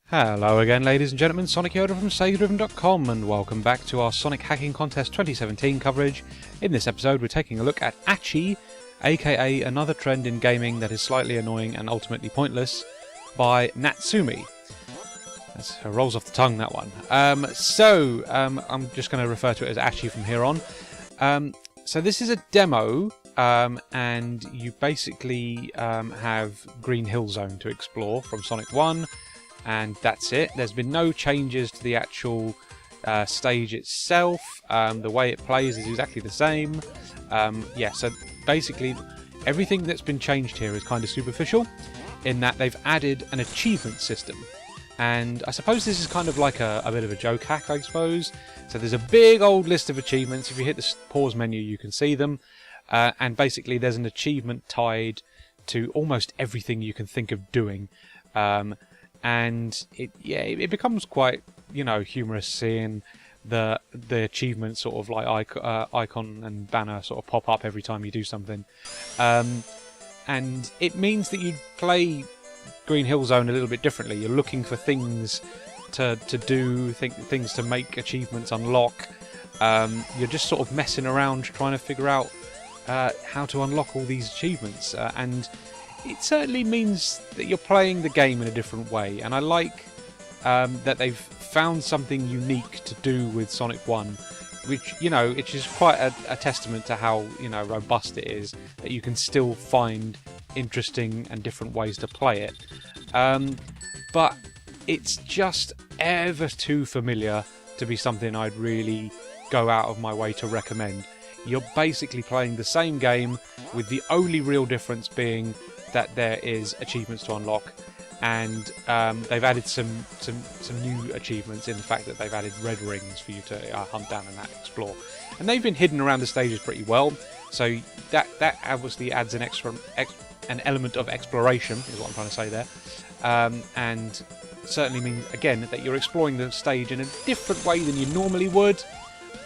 Hello again, ladies and gentlemen, Sonic here from SEGADriven.com, and welcome back to our Sonic Hacking Contest 2017 coverage. In this episode we're taking a look at Achi, aka another trend in gaming that is slightly annoying and ultimately pointless, by Natsumi. That rolls off the tongue, that one. I'm just going to refer to it as Achi from here on. So this is a demo, and you basically have Green Hill Zone to explore from Sonic 1. And that's it. There's been no changes to the actual stage itself. The way it plays is exactly the same. So basically everything that's been changed here is kind of superficial, in that they've added an achievement system. And I suppose this is kind of like a bit of a joke hack, I suppose. So there's a big old list of achievements. If you hit the pause menu, you can see them. And basically there's an achievement tied to almost everything you can think of doing. And it becomes quite, humorous seeing the achievement sort of like icon and banner sort of pop up every time you do something. And it means that you play Green Hill Zone a little bit differently. You're looking for things to do, things to make achievements unlock. You're just sort of messing around trying to figure out how to unlock all these achievements. And it certainly means that you're playing the game in a different way, and I like that they've found something unique to do with Sonic 1, which, it is quite a testament to how, robust it is, that you can still find interesting and different ways to play it. But it's just ever too familiar to be something I'd really go out of my way to recommend. You're basically playing the same game, with the only real difference being that there is achievements to unlock, and they've added some new achievements in the fact that they've added red rings for you to hunt down and explore, and they've been hidden around the stages pretty well, so that obviously adds an element of exploration, is what I'm trying to say there, and certainly means again that you're exploring the stage in a different way than you normally would.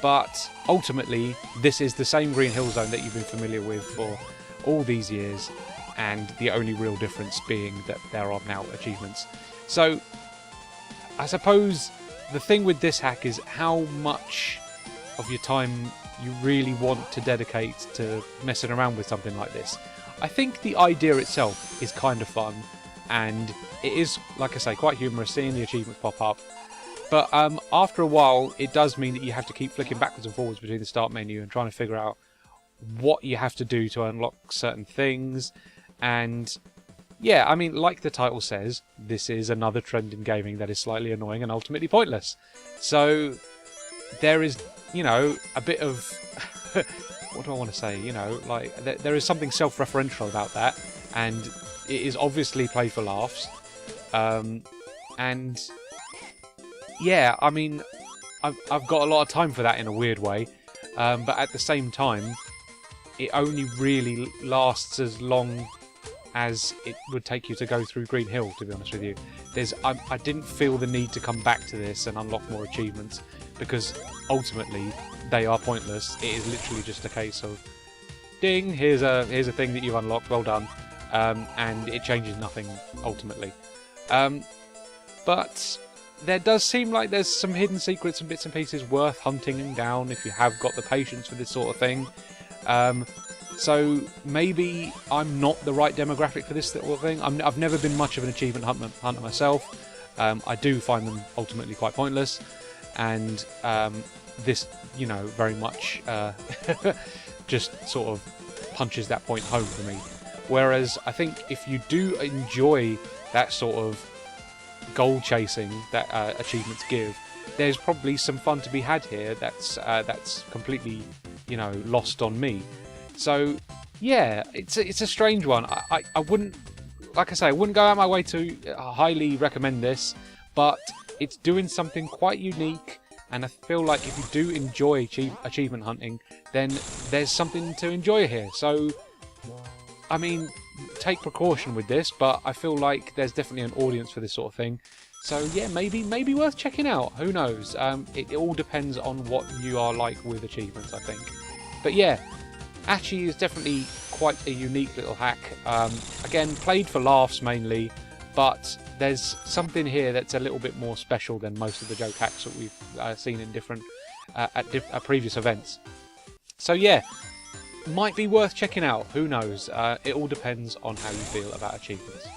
But ultimately this is the same Green Hill Zone that you've been familiar with for all these years, and the only real difference being that there are now achievements. So I suppose the thing with this hack is how much of your time you really want to dedicate to messing around with something like this. I think the idea itself is kind of fun, and it is, like I say, quite humorous seeing the achievements pop up. But after a while it does mean that you have to keep flicking backwards and forwards between the start menu and trying to figure out what you have to do to unlock certain things. And yeah, I mean, like the title says, this is another trend in gaming that is slightly annoying and ultimately pointless. So there is, a bit of what do I want to say? There is something self-referential about that, and it is obviously played for laughs. And yeah, I mean, I've got a lot of time for that in a weird way, but at the same time, it only really lasts as long as it would take you to go through Green Hill, to be honest with you. I didn't feel the need to come back to this and unlock more achievements, because ultimately they are pointless. It is literally just a case of, ding, here's a thing that you've unlocked, well done, and it changes nothing ultimately. But there does seem like there's some hidden secrets and bits and pieces worth hunting down if you have got the patience for this sort of thing. So maybe I'm not the right demographic for this sort of thing. I've never been much of an achievement hunter myself. I do find them ultimately quite pointless, and this, very much just sort of punches that point home for me. Whereas I think if you do enjoy that sort of goal chasing that achievements give, there's probably some fun to be had here that's completely, lost on me. So yeah, it's a strange one. I wouldn't, like I say, I wouldn't go out of my way to highly recommend this, but it's doing something quite unique, and I feel like if you do enjoy achievement hunting, then there's something to enjoy here. So I mean, take precaution with this, but I feel like there's definitely an audience for this sort of thing. So yeah, maybe worth checking out. Who knows? It all depends on what you are like with achievements, I think. But yeah, Achi is definitely quite a unique little hack. Again, played for laughs mainly, but there's something here that's a little bit more special than most of the joke hacks that we've seen in different at previous events. So yeah, might be worth checking out. Who knows? It all depends on how you feel about achievements.